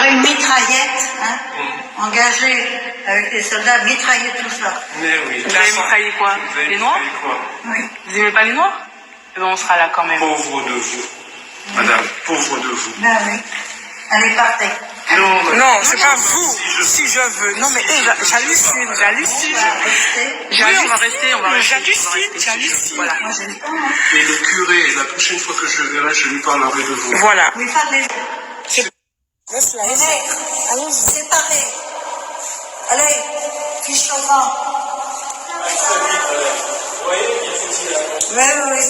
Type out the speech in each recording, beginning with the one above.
aurait une mitraillette, hein, engagée avec les soldats, mitrailler tout ça. Mais oui. Vous allez mitrailler quoi? Les Noirs? Oui. Vous aimez pas les Noirs? Eh ben on sera là quand même. Pauvre de vous, madame, pauvre de vous. Ben oui. Allez, partez. Non, c'est pas vous. Si je veux. Non, mais j'hallucine. Restez. On va rester. J'hallucine. Voilà. Moi, j'ai le temps, hein. Et le curé, la prochaine fois que je le verrai, je lui parlerai de vous. Voilà. Oui, parlez. Laisse-la. Les nègres, allez, séparés. Allez, fiche au grand. Oui, oui.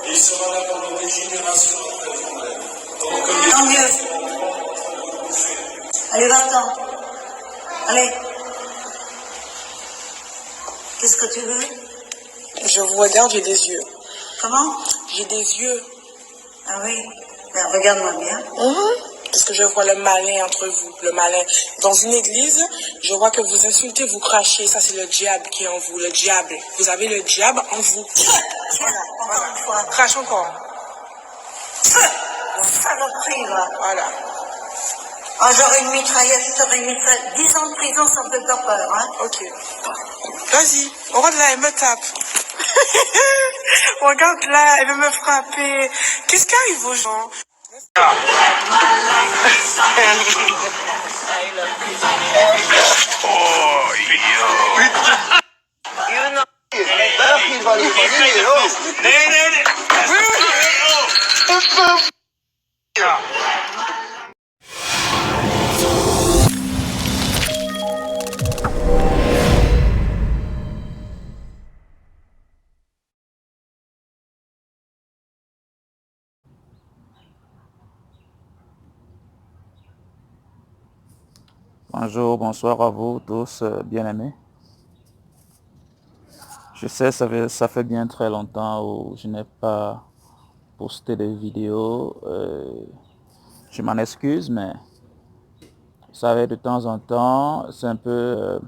Il sera là pendant des générations après vous-même. Tant mieux. Allez, va-t'en. Allez. Qu'est-ce que tu veux? Je vous regarde, j'ai des yeux. Comment? J'ai des yeux. Ah oui. Ben, regarde-moi bien. Parce que je vois le malin entre vous, le malin. Dans une église, je vois que vous insultez, vous crachez. Ça, c'est le diable qui est en vous, le diable. Vous avez le diable en vous. Tiens, encore une fois. Crache encore. Saloperie, va. Voilà. Ah, j'aurais une mitraillette, j'aurais une mitraillette. 10 ans de prison, ça me fait pas peur, hein. Ok. Vas-y, regarde là, elle me tape. Regarde là, elle veut me frapper. Qu'est-ce qui arrive aux gens? Bonjour, bonsoir à vous tous, bien-aimés. Je sais, ça fait bien très longtemps où je n'ai pas posté de vidéos. Je m'en excuse, mais vous savez, de temps en temps, c'est un peu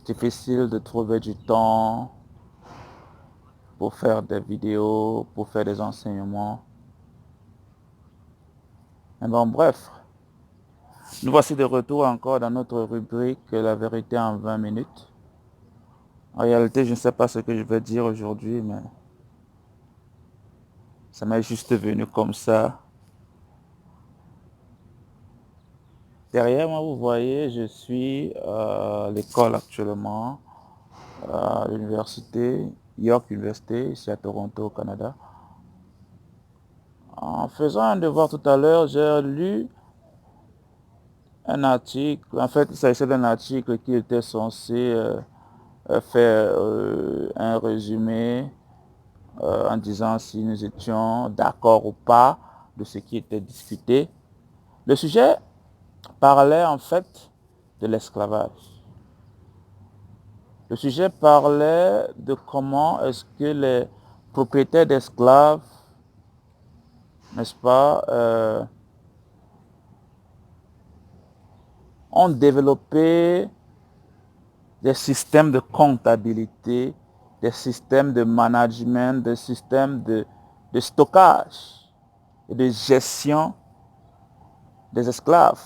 difficile de trouver du temps pour faire des vidéos, pour faire des enseignements. Mais bon, bref. Nous voici de retour encore dans notre rubrique La vérité en 20 minutes. En réalité, je ne sais pas ce que je vais dire aujourd'hui, mais ça m'est juste venu comme ça. Derrière moi, vous voyez, je suis à l'école actuellement, à l'université, York University, ici à Toronto, au Canada. En faisant un devoir tout à l'heure, j'ai lu un article. En fait, il s'agissait d'un article qui était censé faire un résumé en disant si nous étions d'accord ou pas de ce qui était discuté. Le sujet parlait en fait de l'esclavage. Le sujet parlait de comment est-ce que les propriétaires d'esclaves, n'est-ce pas, ont développé des systèmes de comptabilité, des systèmes de management, des systèmes de stockage et de gestion des esclaves.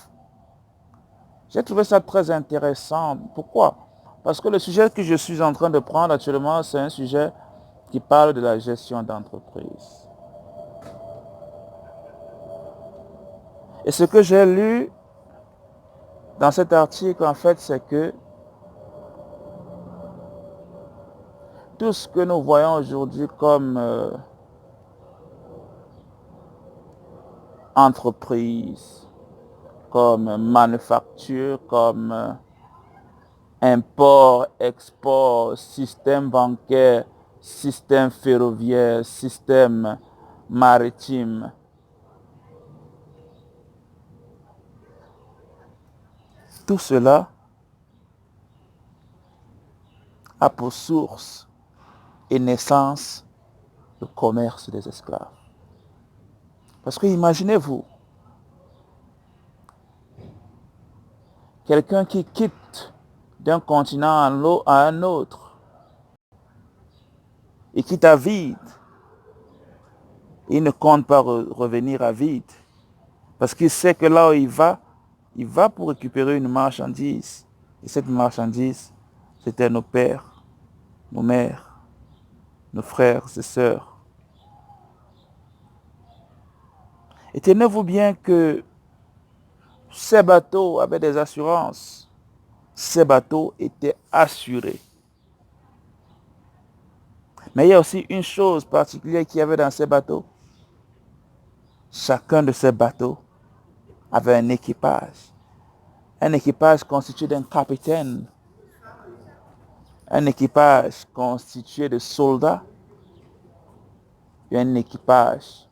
J'ai trouvé ça très intéressant. Pourquoi? Parce que le sujet que je suis en train de prendre actuellement, c'est un sujet qui parle de la gestion d'entreprise. Et ce que j'ai lu dans cet article, en fait, c'est que tout ce que nous voyons aujourd'hui comme entreprise, comme manufacture, comme import, export, système bancaire, système ferroviaire, système maritime, tout cela a pour source et naissance le commerce des esclaves. Parce que imaginez-vous, quelqu'un qui quitte d'un continent à un autre et quitte à vide, il ne compte pas revenir à vide. Parce qu'il sait que là où il va pour récupérer une marchandise. Et cette marchandise, c'était nos pères, nos mères, nos frères et sœurs. Et tenez-vous bien que ces bateaux avaient des assurances. Ces bateaux étaient assurés. Mais il y a aussi une chose particulière qu'il y avait dans ces bateaux. Chacun de ces bateaux avait un équipage. Un équipage constitué d'un capitaine. Un équipage constitué de soldats. Et un équipage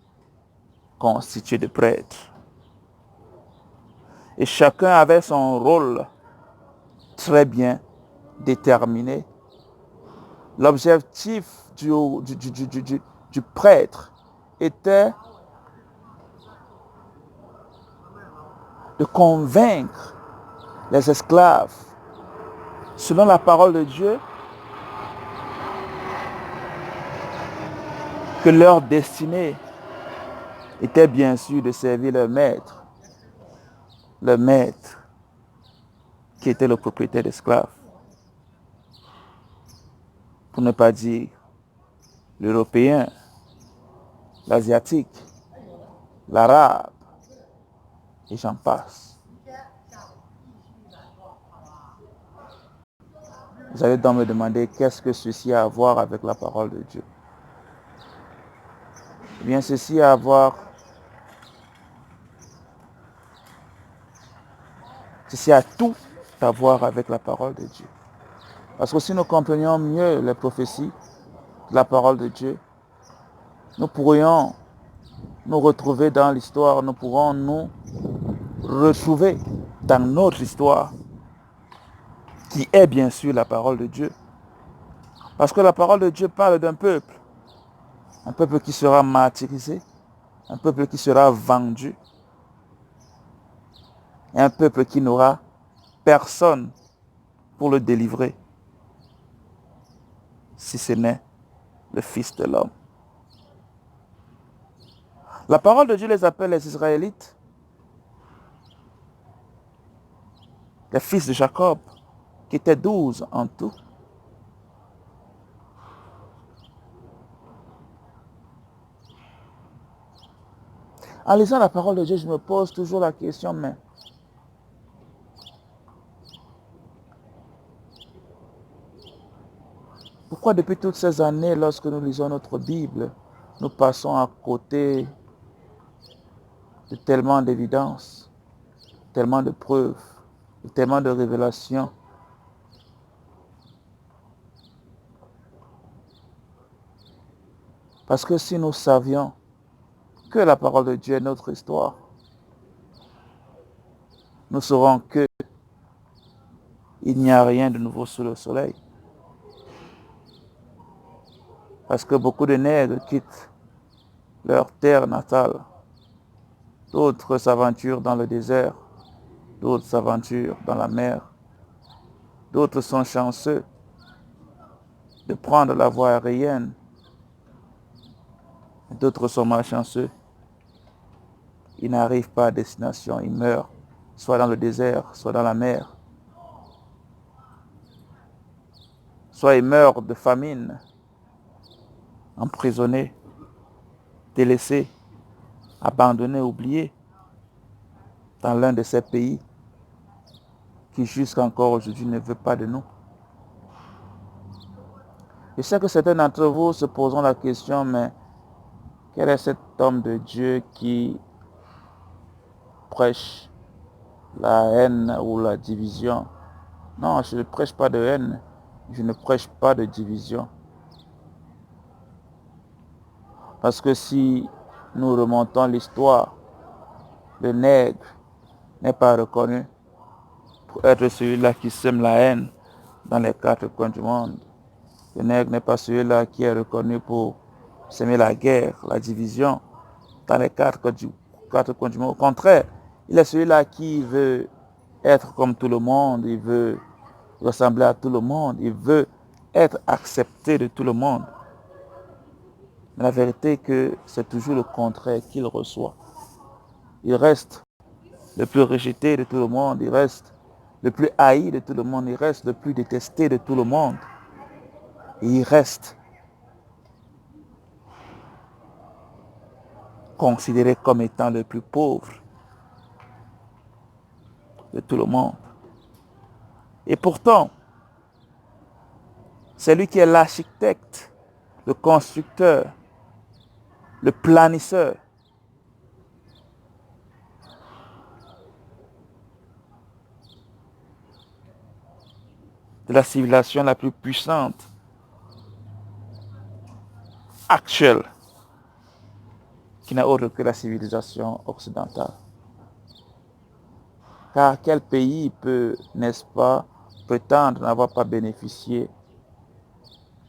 constitué de prêtres. Et chacun avait son rôle très bien déterminé. L'objectif du prêtre était de convaincre les esclaves, selon la parole de Dieu, que leur destinée était bien sûr de servir leur maître qui était le propriétaire d'esclaves. Pour ne pas dire l'Européen, l'Asiatique, l'Arabe, et j'en passe. Vous allez donc me demander qu'est-ce que ceci a à voir avec la parole de Dieu. Eh bien, ceci a à voir, ceci a tout à voir avec la parole de Dieu. Parce que si nous comprenions mieux les prophéties de la parole de Dieu, nous pourrions nous retrouver dans l'histoire, nous pourrons nous retrouver dans notre histoire, qui est bien sûr la parole de Dieu. Parce que la parole de Dieu parle d'un peuple, un peuple qui sera martyrisé, un peuple qui sera vendu, et un peuple qui n'aura personne pour le délivrer, si ce n'est le Fils de l'homme. La parole de Dieu les appelle les Israélites, les fils de Jacob, qui étaient 12 en tout. En lisant la parole de Dieu, je me pose toujours la question, mais pourquoi depuis toutes ces années, lorsque nous lisons notre Bible, nous passons à côté de tellement d'évidence, tellement de preuves, de tellement de révélations? Parce que si nous savions que la parole de Dieu est notre histoire, nous saurons que il n'y a rien de nouveau sous le soleil. Parce que beaucoup de nègres quittent leur terre natale. D'autres s'aventurent dans le désert, d'autres s'aventurent dans la mer. D'autres sont chanceux de prendre la voie aérienne. D'autres sont malchanceux. Ils n'arrivent pas à destination, ils meurent, soit dans le désert, soit dans la mer. Soit ils meurent de famine, emprisonnés, délaissés, abandonnés, oubliés dans l'un de ces pays qui jusqu'encore aujourd'hui ne veut pas de nous. Je sais que certains d'entre vous se poseront la question, mais quel est cet homme de Dieu qui prêche la haine ou la division? Non, je ne prêche pas de haine, je ne prêche pas de division. Parce que si nous remontons l'histoire, le nègre n'est pas reconnu pour être celui-là qui sème la haine dans les quatre coins du monde. Le nègre n'est pas celui-là qui est reconnu pour semer la guerre, la division dans les quatre coins du monde. Au contraire, il est celui-là qui veut être comme tout le monde, il veut ressembler à tout le monde, il veut être accepté de tout le monde. Mais la vérité est que c'est toujours le contraire qu'il reçoit. Il reste le plus rejeté de tout le monde, il reste le plus haï de tout le monde, il reste le plus détesté de tout le monde. Et il reste considéré comme étant le plus pauvre de tout le monde. Et pourtant, c'est lui qui est l'architecte, le constructeur, le planisseur de la civilisation la plus puissante actuelle, qui n'est autre que la civilisation occidentale. Car quel pays peut, n'est-ce pas, prétendre n'avoir pas bénéficié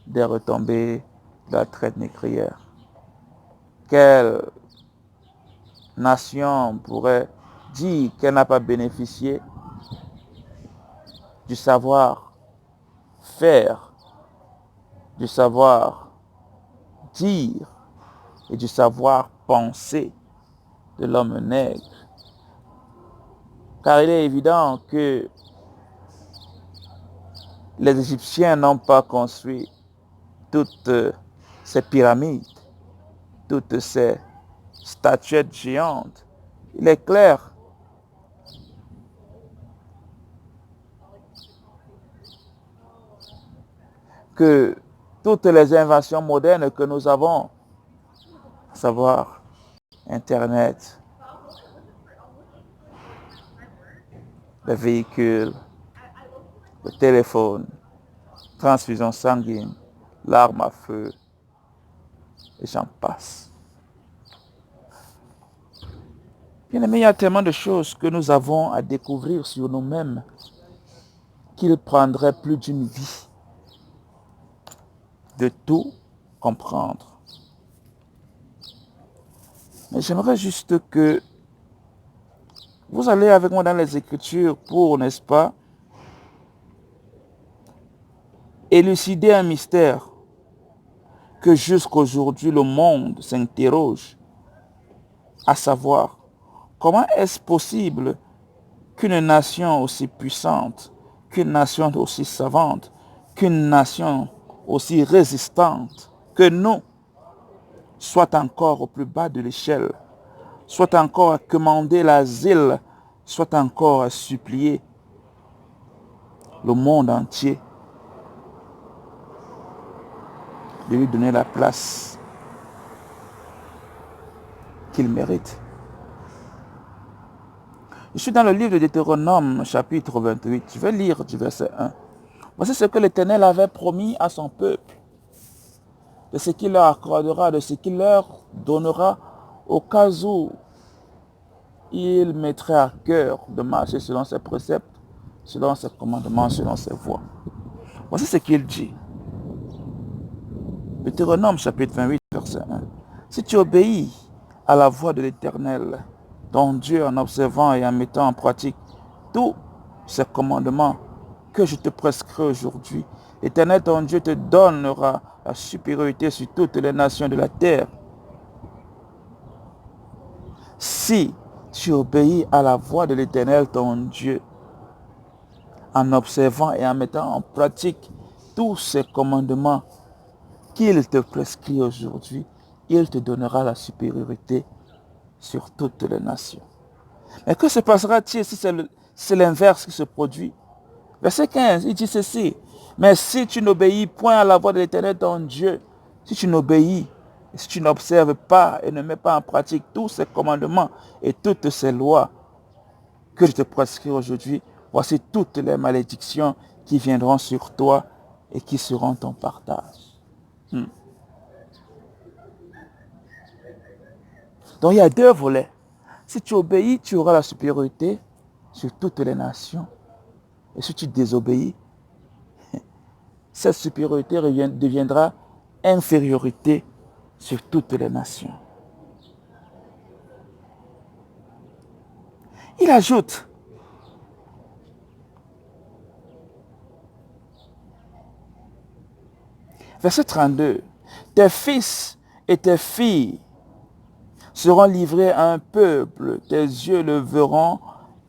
des retombées de la traite négrière? Quelle nation pourrait dire qu'elle n'a pas bénéficié du savoir-faire, du savoir-dire et du savoir-penser de l'homme nègre? Car il est évident que les Égyptiens n'ont pas construit toutes ces pyramides, toutes ces statuettes géantes. Il est clair que toutes les inventions modernes que nous avons, à savoir Internet, les véhicules, le téléphone, transfusion sanguine, l'arme à feu, et j'en passe. Bien aimé, il y a tellement de choses que nous avons à découvrir sur nous-mêmes qu'il prendrait plus d'une vie de tout comprendre. Mais j'aimerais juste que vous allez avec moi dans les Écritures pour, n'est-ce pas, élucider un mystère que jusqu'aujourd'hui le monde s'interroge, à savoir comment est-ce possible qu'une nation aussi puissante, qu'une nation aussi savante, qu'une nation aussi résistante que nous soit encore au plus bas de l'échelle, soit encore à commander l'asile, soit encore à supplier le monde entier de lui donner la place qu'il mérite. Je suis dans le livre de Deutéronome, chapitre 28. Je vais lire du verset 1. Voici ce que l'Éternel avait promis à son peuple, de ce qu'il leur accordera, de ce qu'il leur donnera au cas où il mettrait à cœur de marcher selon ses préceptes, selon ses commandements, selon ses voies. Voici ce qu'il dit. Deutéronome chapitre 28, verset 1. Si tu obéis à la voix de l'Éternel, ton Dieu, en observant et en mettant en pratique tous ces commandements que je te prescris aujourd'hui, l'Éternel, ton Dieu, te donnera la supériorité sur toutes les nations de la terre. Si tu obéis à la voix de l'Éternel, ton Dieu, en observant et en mettant en pratique tous ces commandements qu'il te prescrit aujourd'hui, il te donnera la supériorité sur toutes les nations. Mais que se passera-t-il si c'est l'inverse qui se produit? Verset 15, il dit ceci. Mais si tu n'obéis point à la voix de l'Éternel ton Dieu, si tu n'obéis, si tu n'observes pas et ne mets pas en pratique tous ces commandements et toutes ces lois que je te prescris aujourd'hui, voici toutes les malédictions qui viendront sur toi et qui seront ton partage. Donc il y a deux volets. Si tu obéis, tu auras la supériorité sur toutes les nations. Et si tu désobéis, cette supériorité deviendra infériorité sur toutes les nations. Il ajoute, verset 32, tes fils et tes filles seront livrés à un peuple, tes yeux le verront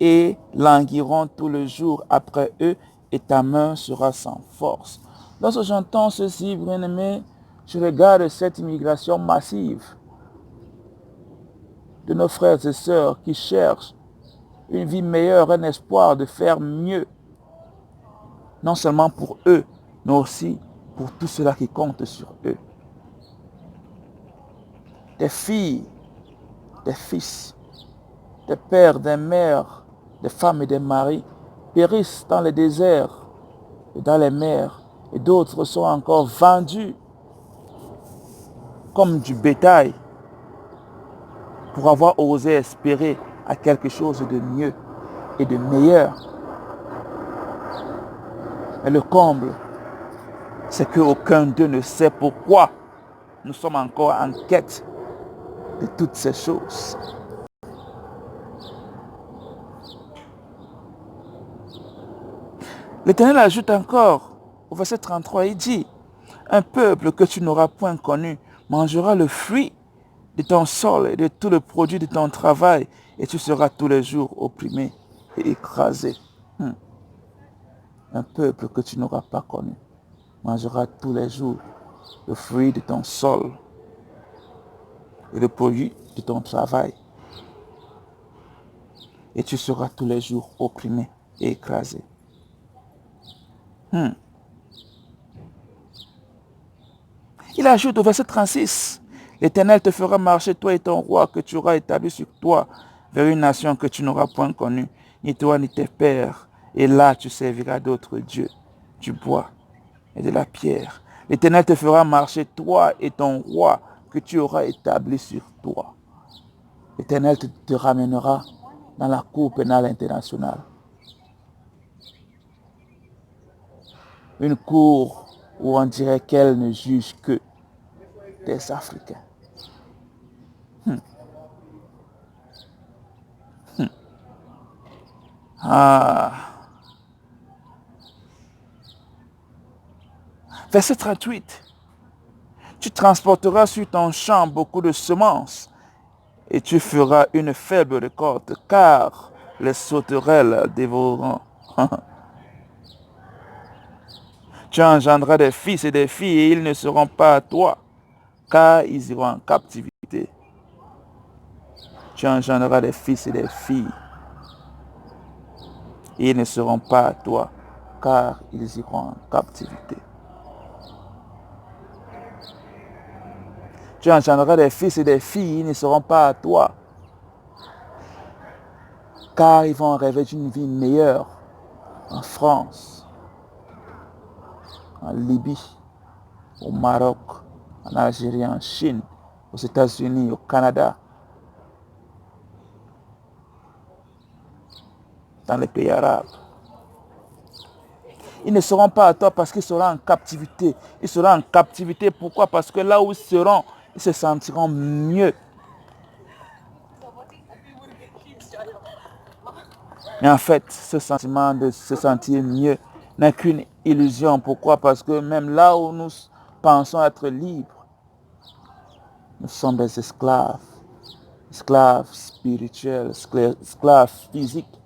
et languiront tout le jour après eux, et ta main sera sans force. Lorsque j'entends ceci, bien-aimé, je regarde cette immigration massive de nos frères et sœurs qui cherchent une vie meilleure, un espoir de faire mieux, non seulement pour eux, mais aussi pour tous ceux-là qui comptent sur eux. Des filles, des fils, des pères, des mères, des femmes et des maris périssent dans les déserts et dans les mers, et d'autres sont encore vendus comme du bétail pour avoir osé espérer à quelque chose de mieux et de meilleur. Et le comble, c'est qu'aucun d'eux ne sait pourquoi nous sommes encore en quête de toutes ces choses. L'Éternel ajoute encore au verset 33, il dit, un peuple que tu n'auras point connu mangera le fruit de ton sol et de tout le produit de ton travail, et tu seras tous les jours opprimé et écrasé. Un peuple que tu n'auras pas connu mangera tous les jours le fruit de ton sol et le produit de ton travail, et tu seras tous les jours opprimé et écrasé. Il ajoute au verset 36, l'Éternel te fera marcher, toi et ton roi, que tu auras établi sur toi, vers une nation que tu n'auras point connue, ni toi ni tes pères. Et là, tu serviras d'autres dieux, du bois et de la pierre. L'Éternel te fera marcher, toi et ton roi, que tu auras établi sur toi. L'Éternel te ramènera dans la cour pénale internationale. Une cour où on dirait qu'elle ne juge que des Africains. Verset 38. Tu transporteras sur ton champ beaucoup de semences et tu feras une faible récolte, car les sauterelles dévoreront. Tu engendreras des fils et des filles et ils ne seront pas à toi, car ils iront en captivité. Tu engendreras des fils et des filles et ils ne seront pas à toi, car ils iront en captivité. Tu engendreras des fils et des filles, ils ne seront pas à toi, car ils vont rêver d'une vie meilleure en France, en Libye, au Maroc, en Algérie, en Chine, aux États-Unis, au Canada, dans les pays arabes. Ils ne seront pas à toi parce qu'ils seront en captivité. Ils seront en captivité, pourquoi? Parce que là où ils seront, ils se sentiront mieux. Mais en fait, ce sentiment de se sentir mieux n'est qu'une illusion. Pourquoi? Parce que même là où nous pensons être libres, nous sommes des esclaves. Esclaves spirituels, esclaves physiques.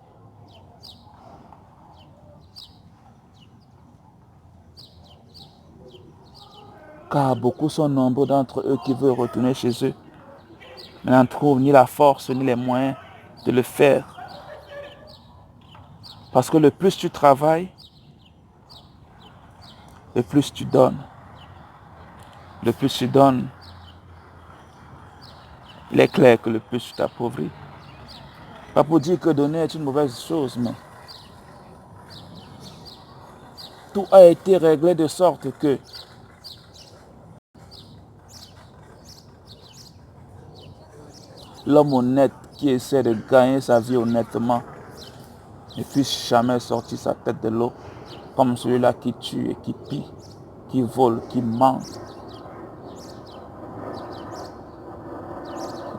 Car beaucoup sont nombreux d'entre eux qui veulent retourner chez eux, mais n'en trouvent ni la force ni les moyens de le faire. Parce que le plus tu travailles, le plus tu donnes. Le plus tu donnes, il est clair que le plus tu t'appauvris. Pas pour dire que donner est une mauvaise chose, mais tout a été réglé de sorte que l'homme honnête qui essaie de gagner sa vie honnêtement ne puisse jamais sortir sa tête de l'eau comme celui-là qui tue et qui pille, qui vole, qui ment,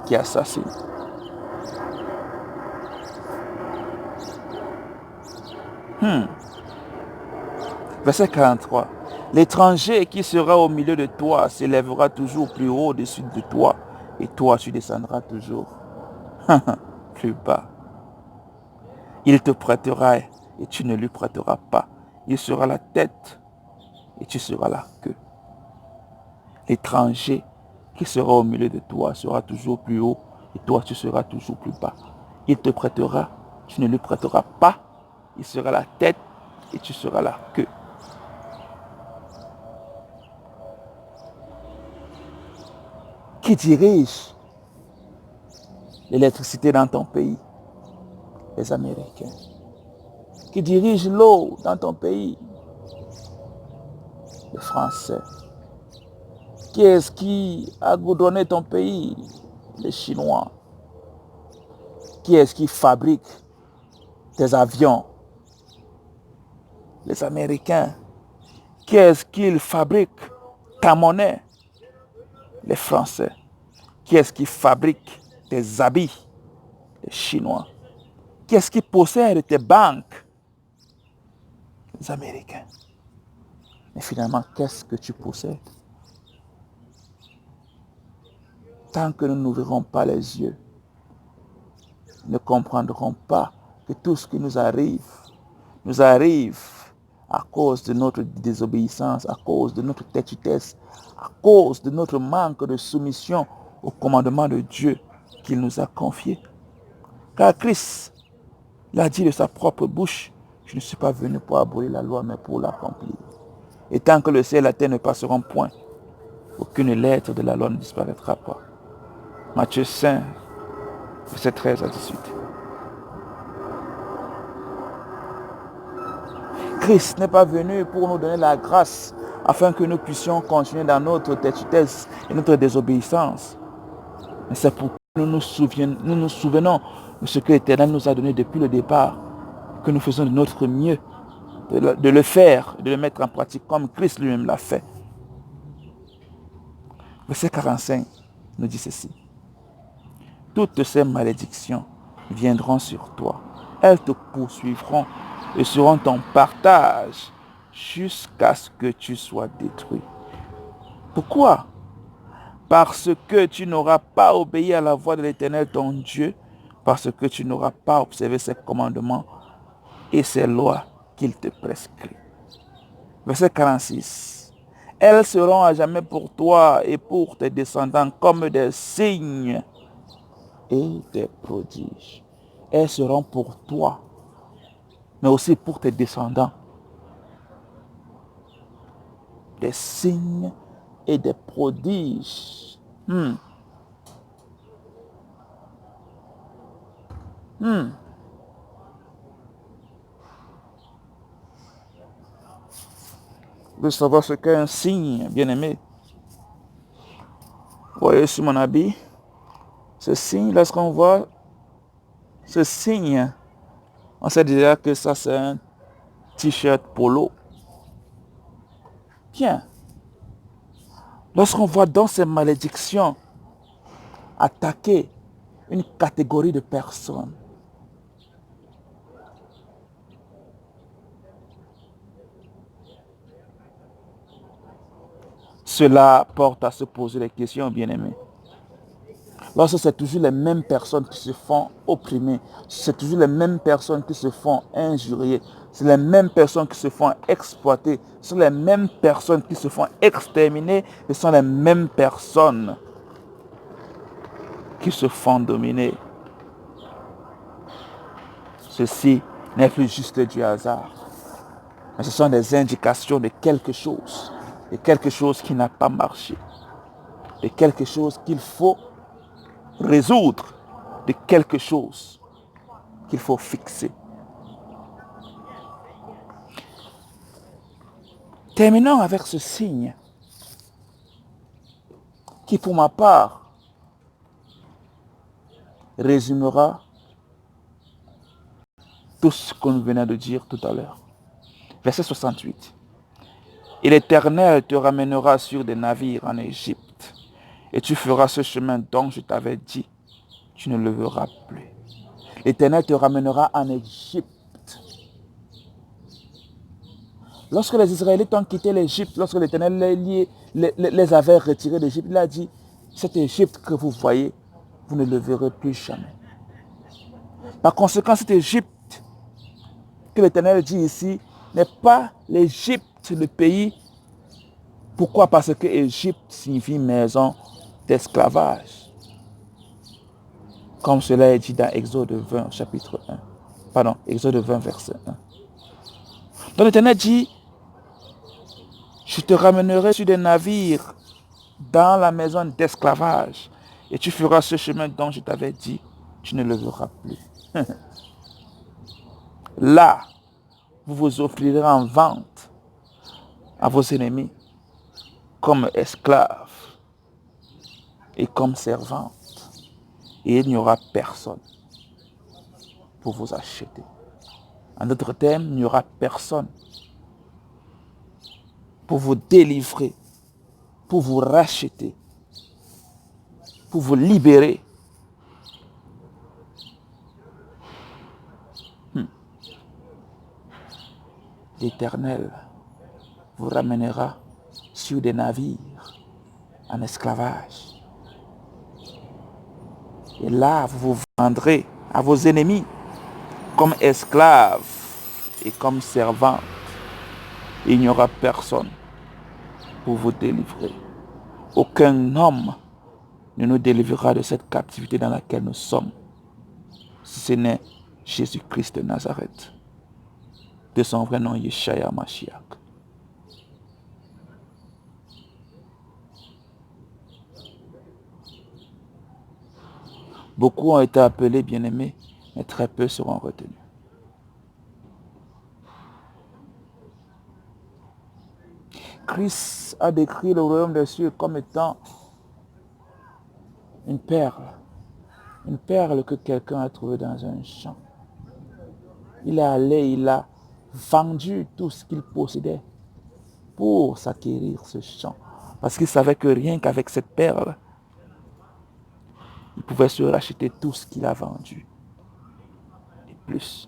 qui assassine. Verset 43. L'étranger qui sera au milieu de toi s'élèvera toujours plus haut au-dessus de toi, et toi tu descendras toujours plus bas. Il te prêtera et tu ne lui prêteras pas. Il sera la tête et tu seras la queue. L'étranger qui sera au milieu de toi sera toujours plus haut et toi tu seras toujours plus bas. Il te prêtera, tu ne lui prêteras pas. Il sera la tête et tu seras la queue. Qui dirige l'électricité dans ton pays? Les Américains. Qui dirige l'eau dans ton pays? Les Français. Qui est-ce qui a goudronné ton pays? Les Chinois. Qui est-ce qui fabrique tes avions? Les Américains. Qui est-ce qui fabrique ta monnaie? Les Français. Qui est-ce qui fabrique tes habits? Les Chinois. Qui est-ce qui possède tes banques? Les Américains. Mais finalement, qu'est-ce que tu possèdes? Tant que nous n'ouvrirons pas les yeux, nous ne comprendrons pas que tout ce qui nous arrive à cause de notre désobéissance, à cause de notre têtudesse, à cause de notre manque de soumission au commandement de Dieu qu'il nous a confié. Car Christ l'a dit de sa propre bouche, je ne suis pas venu pour abolir la loi, mais pour l'accomplir. Et tant que le ciel et la terre ne passeront point, aucune lettre de la loi ne disparaîtra pas. Matthieu 5, verset 13 à 18. Christ n'est pas venu pour nous donner la grâce afin que nous puissions continuer dans notre têtudesse et notre désobéissance. Mais c'est pour que nous nous souvenons de ce que l'Éternel nous a donné depuis le départ, que nous faisons de notre mieux, de le faire, de le mettre en pratique comme Christ lui-même l'a fait. Verset 45 nous dit ceci. Toutes ces malédictions viendront sur toi. Elles te poursuivront et seront ton partage jusqu'à ce que tu sois détruit. Pourquoi? Parce que tu n'auras pas obéi à la voix de l'Éternel ton Dieu, parce que tu n'auras pas observé ses commandements et ses lois qu'il te prescrit. Verset 46. Elles seront à jamais pour toi et pour tes descendants comme des signes et des prodiges. Elles seront pour toi, mais aussi pour tes descendants. Des signes et des prodiges. Vous voulez savoir ce qu'est un signe, bien-aimé? Vous voyez sur mon habit, ce signe, lorsqu'on voit ce signe, on sait déjà que ça c'est un t-shirt polo. Bien. Lorsqu'on voit dans ces malédictions attaquer une catégorie de personnes, cela porte à se poser des questions, bien-aimés. Lorsque c'est toujours les mêmes personnes qui se font opprimer, c'est toujours les mêmes personnes qui se font injurier, c'est les mêmes personnes qui se font exploiter, ce sont les mêmes personnes qui se font exterminer, ce sont les mêmes personnes qui se font dominer. Ceci n'est plus juste du hasard, mais ce sont des indications de quelque chose qui n'a pas marché, de quelque chose qu'il faut résoudre, de quelque chose qu'il faut fixer. Terminons avec ce signe qui, pour ma part, résumera tout ce qu'on venait de dire tout à l'heure. Verset 68. Et l'Éternel te ramènera sur des navires en Égypte, et tu feras ce chemin dont je t'avais dit, tu ne le verras plus. L'Éternel te ramènera en Égypte. Lorsque les Israélites ont quitté l'Égypte, lorsque l'Éternel les avait retirés d'Égypte, il a dit, cette Égypte que vous voyez, vous ne le verrez plus jamais. Par conséquent, cette Égypte que l'Éternel dit ici n'est pas l'Égypte, le pays. Pourquoi? Parce que Égypte signifie maison d'esclavage. Comme cela est dit dans Exode 20, chapitre 1. Pardon, Exode 20, verset 1. Donc l'Éternel dit, je te ramènerai sur des navires dans la maison d'esclavage et tu feras ce chemin dont je t'avais dit, tu ne le verras plus. Là, vous vous offrirez en vente à vos ennemis comme esclaves et comme servantes. Et il n'y aura personne pour vous acheter. En d'autres termes, il n'y aura personne pour vous délivrer, pour vous racheter, pour vous libérer. L'Éternel vous ramènera sur des navires en esclavage. Et là, vous vous vendrez à vos ennemis comme esclaves et comme servants. Il n'y aura personne pour vous délivrer. Aucun homme ne nous délivrera de cette captivité dans laquelle nous sommes, si ce n'est Jésus-Christ de Nazareth, de son vrai nom Yeshaya Mashiach. Beaucoup ont été appelés bien-aimés, mais très peu seront retenus. Christ a décrit le royaume des cieux comme étant une perle que quelqu'un a trouvée dans un champ. Il est allé, il a vendu tout ce qu'il possédait pour s'acquérir ce champ. Parce qu'il savait que rien qu'avec cette perle, il pouvait se racheter tout ce qu'il a vendu. Et plus.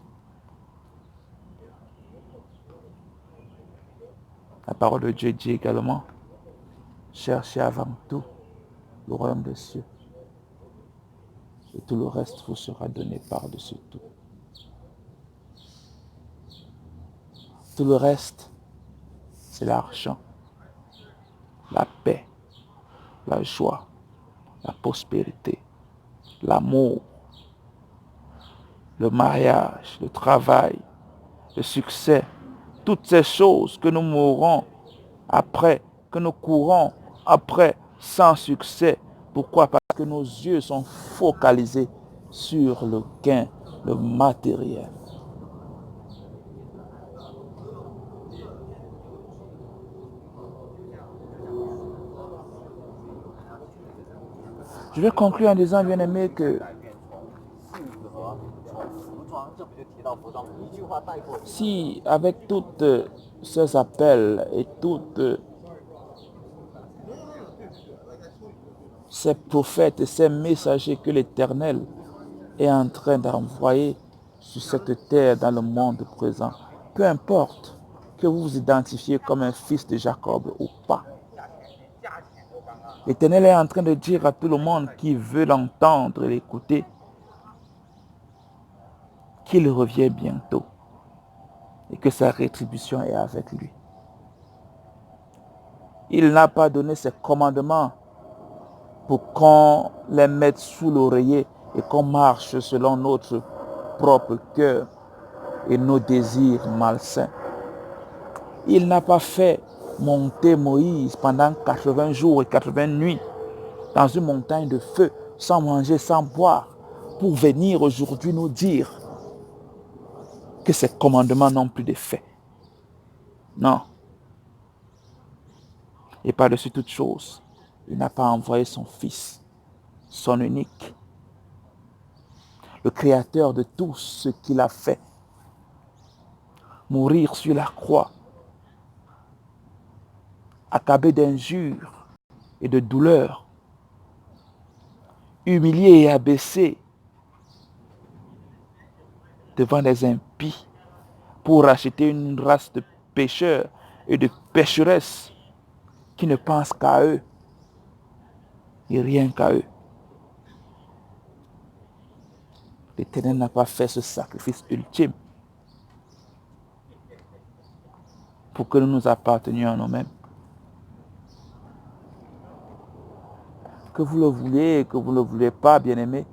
La parole de Dieu dit également, cherchez avant tout le royaume des cieux. Et tout le reste vous sera donné par-dessus tout. Tout le reste, c'est l'argent, la paix, la joie, la prospérité, l'amour, le mariage, le travail, le succès. Toutes ces choses que nous mourrons après, que nous courons après sans succès. Pourquoi? Parce que nos yeux sont focalisés sur le gain, le matériel. Je vais conclure en disant, bien aimé, que si avec toutes ces appels et toutes ces prophètes et ces messagers que l'Éternel est en train d'envoyer sur cette terre dans le monde présent, peu importe que vous vous identifiez comme un fils de Jacob ou pas, l'Éternel est en train de dire à tout le monde qui veut l'entendre et l'écouter qu'il revient bientôt et que sa rétribution est avec lui. Il n'a pas donné ses commandements pour qu'on les mette sous l'oreiller et qu'on marche selon notre propre cœur et nos désirs malsains. Il n'a pas fait monter Moïse pendant 80 jours et 80 nuits dans une montagne de feu, sans manger, sans boire, pour venir aujourd'hui nous dire que ces commandements n'ont plus d'effet. Non. Et par-dessus toute chose, il n'a pas envoyé son Fils, son unique, le Créateur de tout ce qu'il a fait, mourir sur la croix, accablé d'injures et de douleurs, humilié et abaissé devant des impies pour racheter une race de pécheurs et de pécheresses qui ne pensent qu'à eux et rien qu'à eux. L'Éternel n'a pas fait ce sacrifice ultime pour que nous nous appartenions à nous-mêmes. Que vous le vouliez, que vous ne le voulez pas, bien-aimés,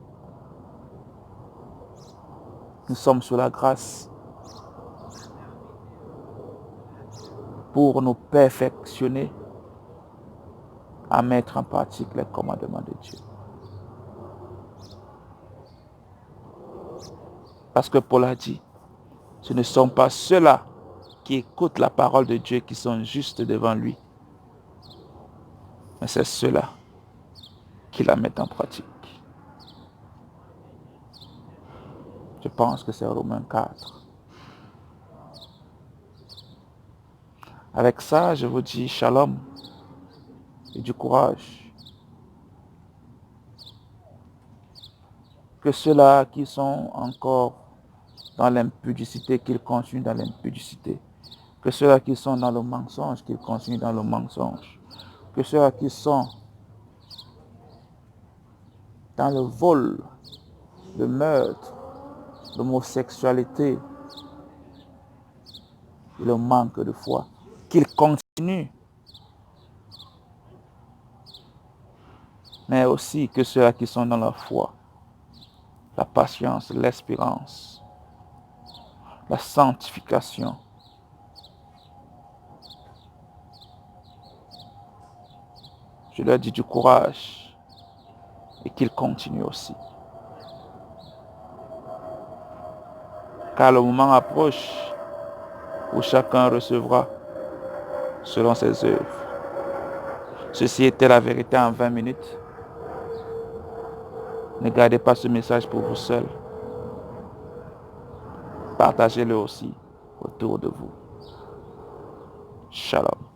nous sommes sous la grâce pour nous perfectionner à mettre en pratique les commandements de Dieu. Parce que Paul a dit, ce ne sont pas ceux-là qui écoutent la parole de Dieu qui sont justes devant lui, mais c'est ceux-là qui la mettent en pratique. Je pense que c'est Romains 4. Avec ça, je vous dis shalom et du courage. Que ceux-là qui sont encore dans l'impudicité, qu'ils continuent dans l'impudicité. Que ceux-là qui sont dans le mensonge, qu'ils continuent dans le mensonge. Que ceux-là qui sont dans le vol, le meurtre, l'homosexualité et le manque de foi, qu'ils continuent. Mais aussi que ceux-là qui sont dans la foi, la patience, l'espérance, la sanctification, je leur dis du courage et qu'ils continuent aussi. Car le moment approche où chacun recevra selon ses œuvres. Ceci était la vérité en 20 minutes. Ne gardez pas ce message pour vous seul. Partagez-le aussi autour de vous. Shalom.